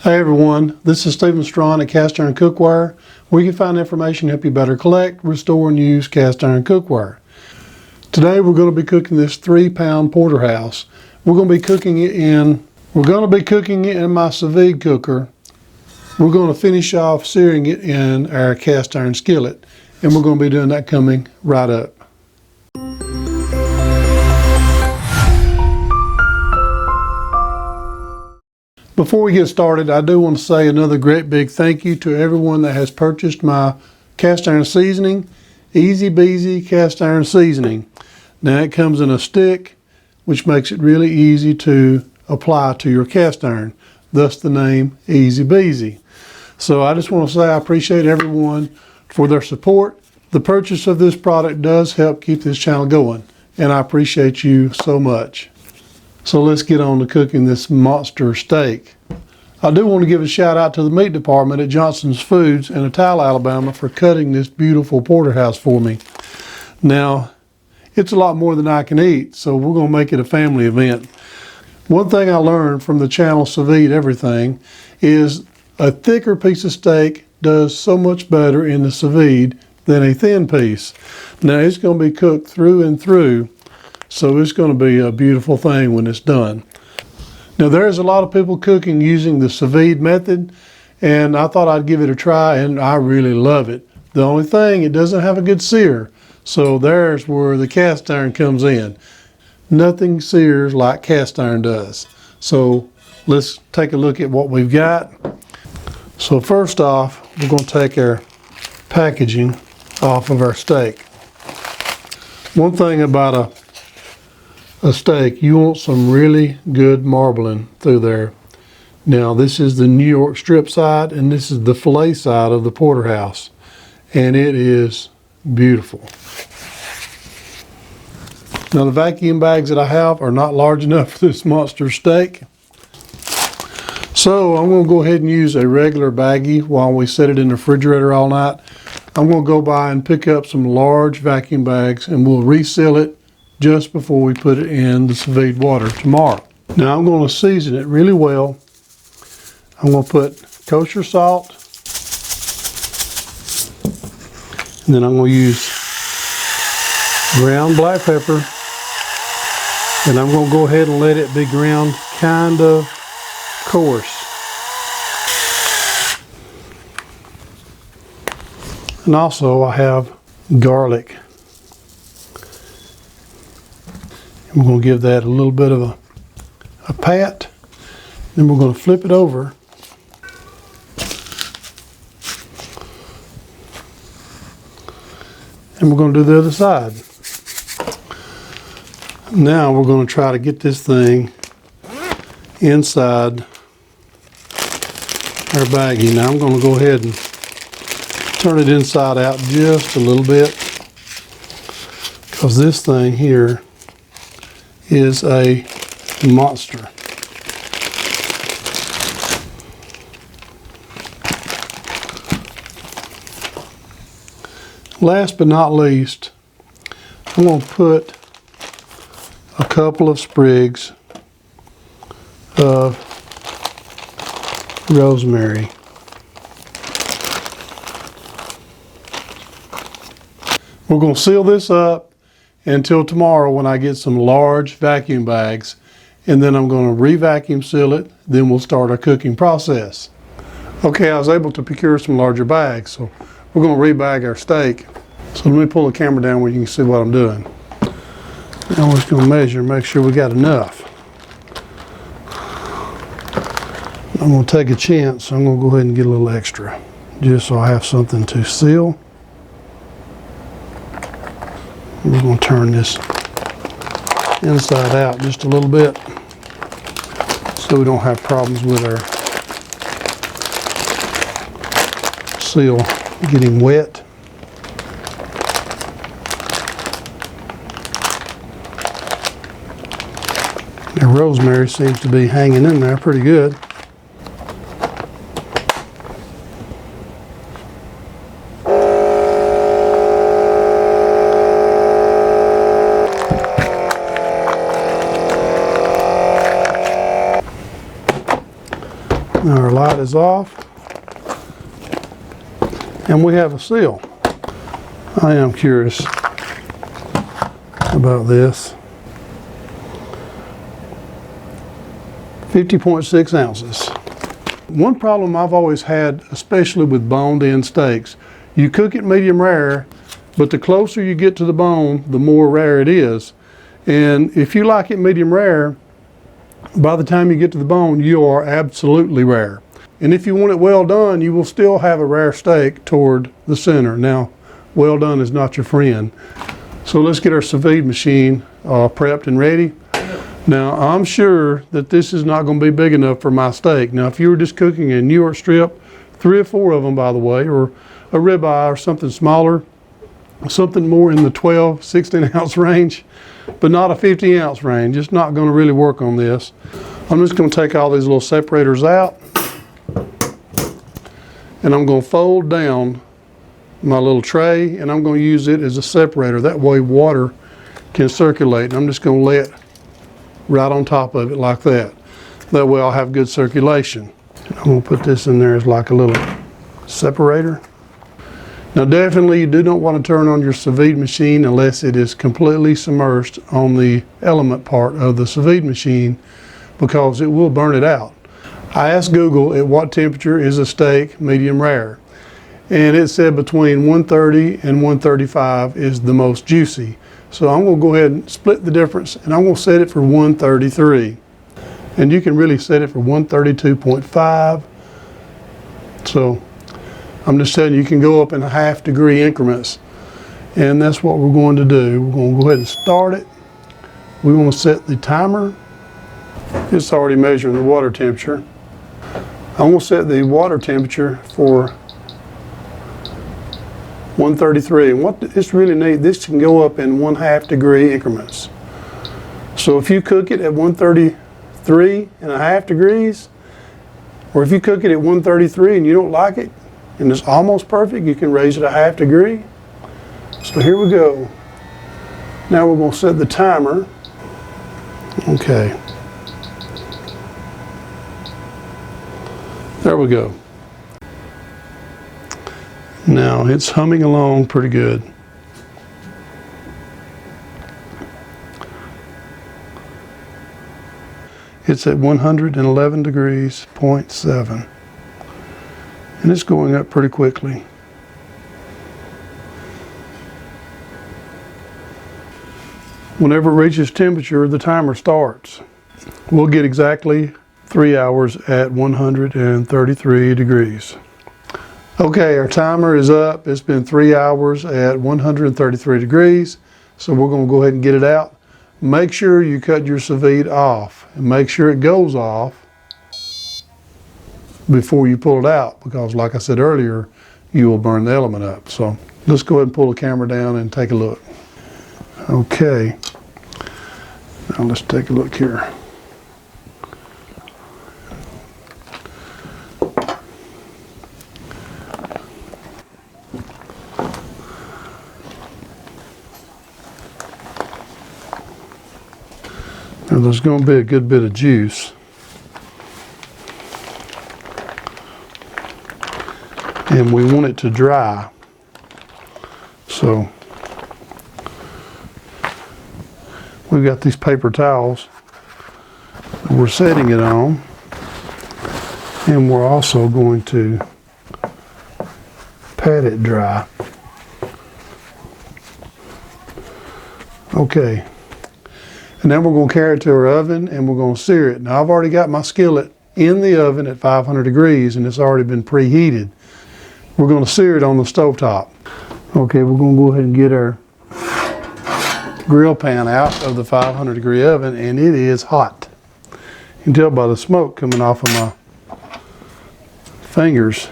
Hey everyone, this is Stephen Strawn at Cast Iron Cookware, where you can find information to help you better collect, restore, and use cast iron cookware. Today we're going to be cooking this 3-pound porterhouse. We're going to be cooking it in my sous vide cooker. We're going to finish off searing it in our cast iron skillet, and we're going to be doing that coming right up. Before we get started, I do want to say another great big thank you to everyone that has purchased my cast iron seasoning, Easy Beezy cast iron seasoning. Now it comes in a stick, which makes it really easy to apply to your cast iron, thus the name Easy Beezy. So I just want to say I appreciate everyone for their support. The purchase of this product does help keep this channel going, and I appreciate you so much. So let's get on to cooking this monster steak. I do want to give a shout out to the meat department at Johnson's Foods in Atala, Alabama for cutting this beautiful porterhouse for me. Now, it's a lot more than I can eat, so we're going to make it a family event. One thing I learned from the channel Sous Vide Everything is a thicker piece of steak does so much better in the sous vide than a thin piece. Now, it's going to be cooked through and through, so it's going to be a beautiful thing when it's done. Now there's a lot of people cooking using the sous vide method, and I thought I'd give it a try, and I really love it. The only thing, it doesn't have a good sear, so there's where the cast iron comes in. Nothing sears like cast iron does. So let's take a look at what we've got. So first off, we're going to take our packaging off of our steak. One thing about a steak, you want some really good marbling through there. Now this is the New York strip side, and this is the fillet side of the porterhouse, and it is beautiful. Now the vacuum bags that I have are not large enough for this monster steak, so I'm going to go ahead and use a regular baggie while we set it in the refrigerator all night. I'm going to go by and pick up some large vacuum bags, and we'll reseal it just before we put it in the sous vide water tomorrow. Now I'm going to season it really well. I'm going to put kosher salt, and then I'm going to use ground black pepper, and I'm going to go ahead and let it be ground kind of coarse. And also I have garlic. We're going to give that a little bit of a pat. Then we're going to flip it over. And we're going to do the other side. Now we're going to try to get this thing inside our baggie. Now I'm going to go ahead and turn it inside out just a little bit, because this thing here is a monster. Last but not least, I'm going to put a couple of sprigs of rosemary. We're going to seal this up until tomorrow when I get some large vacuum bags, and then I'm going to re-vacuum seal it. Then we'll start our cooking process. Okay, I was able to procure some larger bags, so we're going to re-bag our steak. So let me pull the camera down where you can see what I'm doing. Now we're just going to measure and make sure we got enough. I'm going to take a chance. I'm going to go ahead and get a little extra, just so I have something to seal. We're going to turn this inside out just a little bit so we don't have problems with our seal getting wet. The rosemary seems to be hanging in there pretty good. Our light is off. And we have a seal. I am curious about this. 50.6 ounces. One problem I've always had, especially with boned in steaks, you cook it medium rare, but the closer you get to the bone, the more rare it is. And if you like it medium rare, by the time you get to the bone, you are absolutely rare. And if you want it well done, you will still have a rare steak toward the center. Now, well done is not your friend. So let's get our sous vide machine prepped and ready. Now, I'm sure that this is not going to be big enough for my steak. Now, if you were just cooking a New York strip, 3 or 4 of them, by the way, or a ribeye or something smaller, something more in the 12, 16 ounce range, but not a 50 ounce range. It's not going to really work on this. I'm just going to take all these little separators out, and I'm going to fold down my little tray, and I'm going to use it as a separator. That way water can circulate. And I'm just going to lay it right on top of it like that. That way I'll have good circulation. I'm going to put this in there as like a little separator. Now definitely you do not want to turn on your sous vide machine unless it is completely submerged on the element part of the sous vide machine, because it will burn it out. I asked Google at what temperature is a steak medium rare, and it said between 130 and 135 is the most juicy. So I'm going to go ahead and split the difference, and I'm going to set it for 133. And you can really set it for 132.5. So I'm just telling you, you can go up in 1/2 degree increments. And that's what we're going to do. We're going to go ahead and start it. We want to set the timer. It's already measuring the water temperature. I'm going to set the water temperature for 133, and what this really neat, this can go up in 1/2 degree increments. So if you cook it at 133.5 degrees, or if you cook it at 133 and you don't like it, and it's almost perfect, you can raise it 1/2 degree. So here we go. Now we're going to set the timer. Okay. There we go. Now it's humming along pretty good. It's at 111 degrees, 0.7. And it's going up pretty quickly. Whenever it reaches temperature, the timer starts. We'll get exactly 3 hours at 133 degrees. Okay, our timer is up. It's been 3 hours at 133 degrees. So we're going to go ahead and get it out. Make sure you cut your sous vide off, and make sure it goes off before you pull it out, because like I said earlier, you will burn the element up. So let's go ahead and pull the camera down and take a look. Okay, now let's take a look here. Now there's going to be a good bit of juice. And we want it to dry. So we've got these paper towels that we're setting it on. And we're also going to pat it dry. Okay. And then we're going to carry it to our oven and we're going to sear it. Now I've already got my skillet in the oven at 500 degrees and it's already been preheated. We're going to sear it on the stovetop. Okay, we're going to go ahead and get our grill pan out of the 500 degree oven, and it is hot. You can tell by the smoke coming off of my fingers.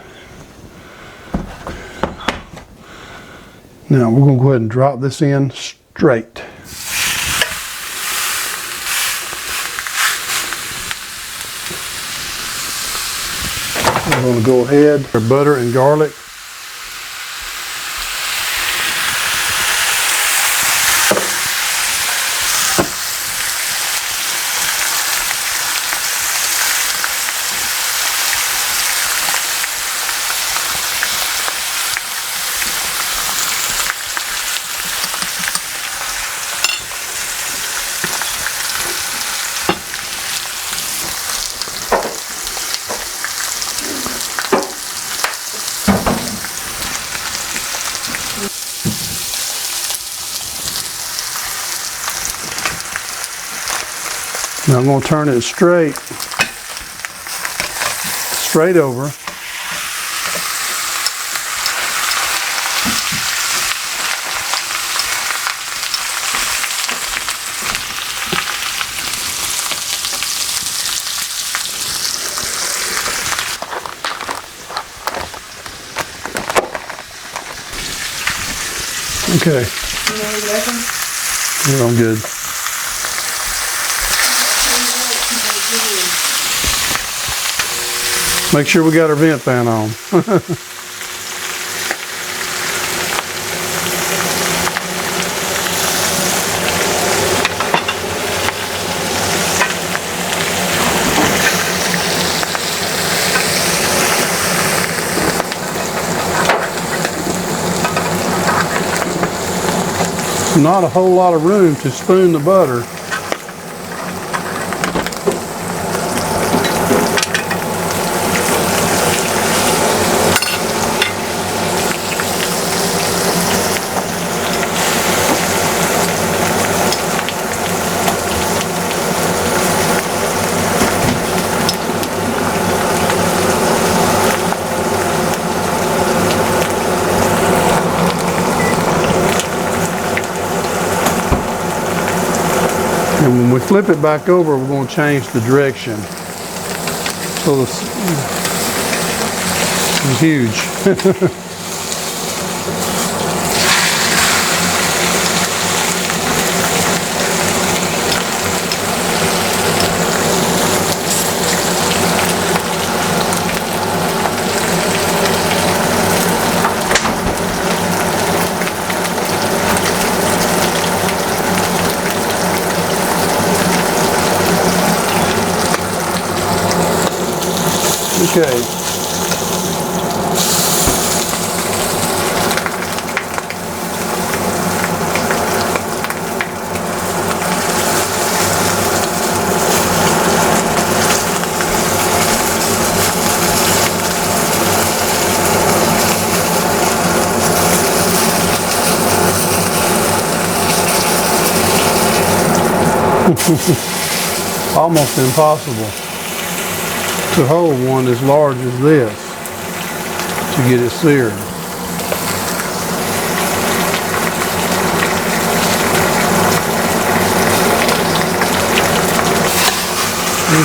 Now we're going to go ahead and drop this in straight. We're going to go ahead with butter and garlic. Now I'm going to turn it straight over. Okay. Yeah, I'm good. Make sure we got our vent fan on. Not a whole lot of room to spoon the butter. And when we flip it back over, we're going to change the direction. So this is huge. Okay. Almost impossible to hold one as large as this to get it seared.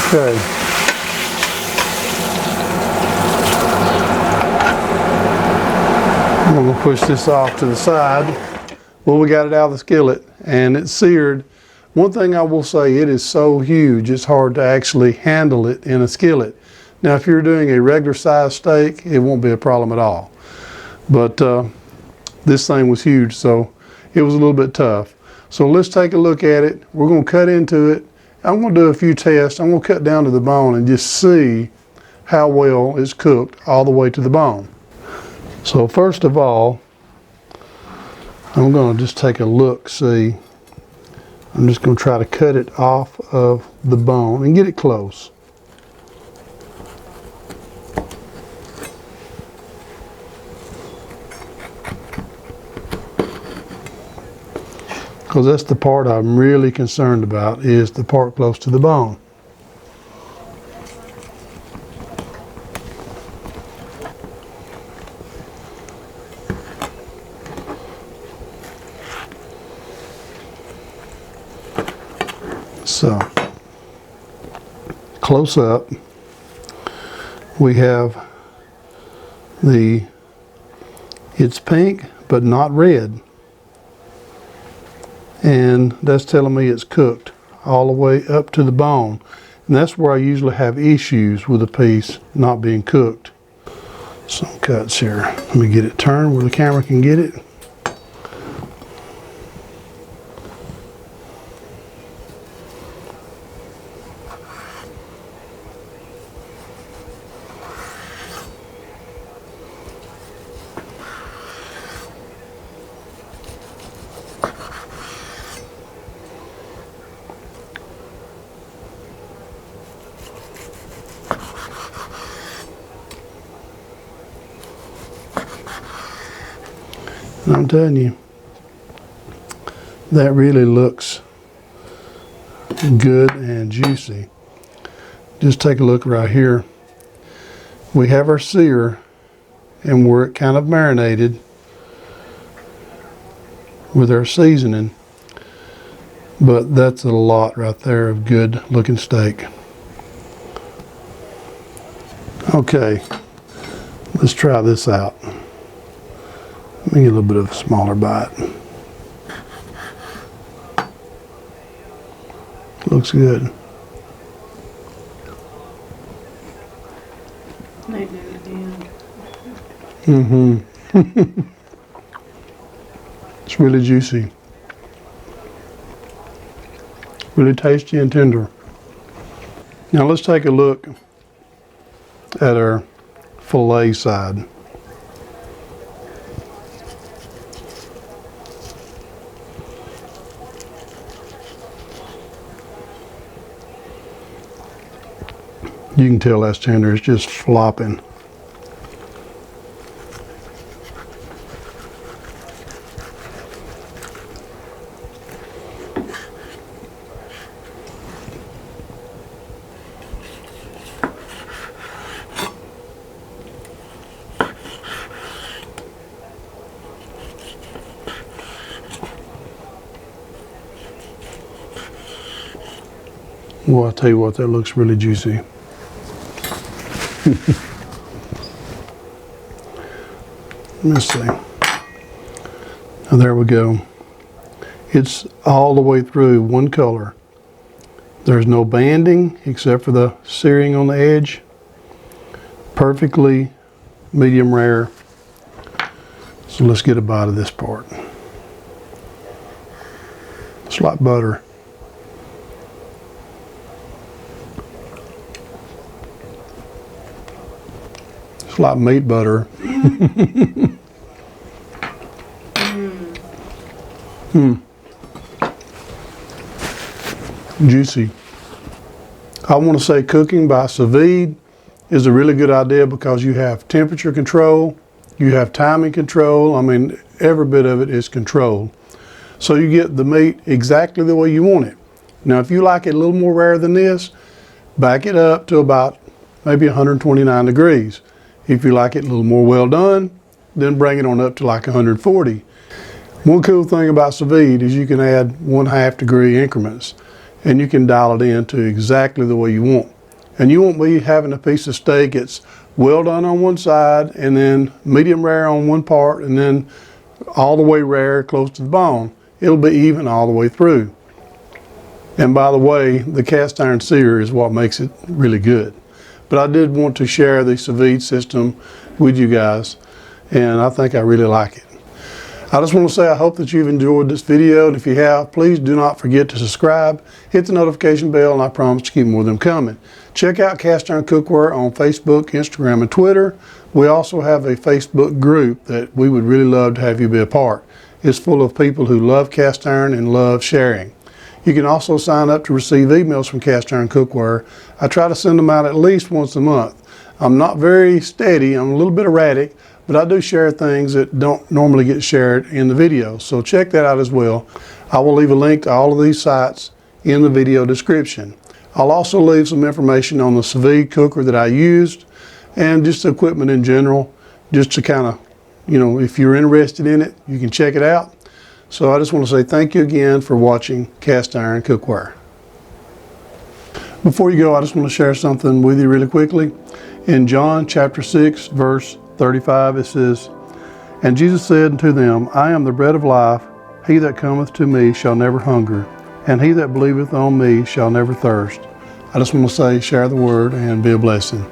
Okay. I'm going to push this off to the side. Well, we got it out of the skillet and it's seared. One thing I will say, it is so huge, it's hard to actually handle it in a skillet. Now, if you're doing a regular size steak, it won't be a problem at all. But this thing was huge, so it was a little bit tough. So let's take a look at it. We're going to cut into it. I'm going to do a few tests. I'm going to cut down to the bone and just see how well it's cooked all the way to the bone. So first of all, I'm going to just take a look, see. I'm just going to try to cut it off of the bone and get it close. Because that's the part I'm really concerned about, is the part close to the bone. So, close up, we have it's pink but not red. And that's telling me it's cooked all the way up to the bone. And that's where I usually have issues with a piece not being cooked. Some cuts here. Let me get it turned where the camera can get it. I'm telling you, that really looks good and juicy. Just take a look right here. We have our sear, and we're kind of marinated with our seasoning, but that's a lot right there of good looking steak. Okay, let's try this out. Let me get a little bit of a smaller bite. Looks good. They do it again. Mm-hmm. It's really juicy. Really tasty and tender. Now let's take a look at our fillet side. You can tell that's tender, it's just flopping. Well, I'll tell you what, that looks really juicy. Let's see. Now there we go. It's all the way through one color. There's no banding except for the searing on the edge. Perfectly medium rare. So let's get a bite of this part. It's like butter. It's like meat butter. Juicy. I want to say cooking by sous vide is a really good idea because you have temperature control, you have timing control. I mean, every bit of it is controlled. So you get the meat exactly the way you want it. Now, if you like it a little more rare than this, back it up to about maybe 129 degrees. If you like it a little more well done, then bring it on up to like 140. One cool thing about sous vide is you can add 1/2 degree increments, and you can dial it in to exactly the way you want. And you won't be having a piece of steak that's well done on one side and then medium rare on one part and then all the way rare close to the bone. It'll be even all the way through. And by the way, the cast iron sear is what makes it really good. But I did want to share the Sous Vide system with you guys, and I think I really like it. I just want to say I hope that you've enjoyed this video, and if you have, please do not forget to subscribe, hit the notification bell, and I promise to keep more of them coming. Check out Cast Iron Cookware on Facebook, Instagram, and Twitter. We also have a Facebook group that we would really love to have you be a part. It's full of people who love cast iron and love sharing. You can also sign up to receive emails from Cast Iron Cookware. I try to send them out at least once a month. I'm not very steady, I'm a little bit erratic, but I do share things that don't normally get shared in the video. So check that out as well. I will leave a link to all of these sites in the video description. I'll also leave some information on the sous vide cooker that I used and just the equipment in general, just to kind of, you know, if you're interested in it, you can check it out. So I just want to say thank you again for watching Cast Iron Cookware. Before you go, I just want to share something with you really quickly. In John chapter 6, verse 35, it says, "And Jesus said unto them, I am the bread of life. He that cometh to me shall never hunger, and he that believeth on me shall never thirst." I just want to say, share the word and be a blessing.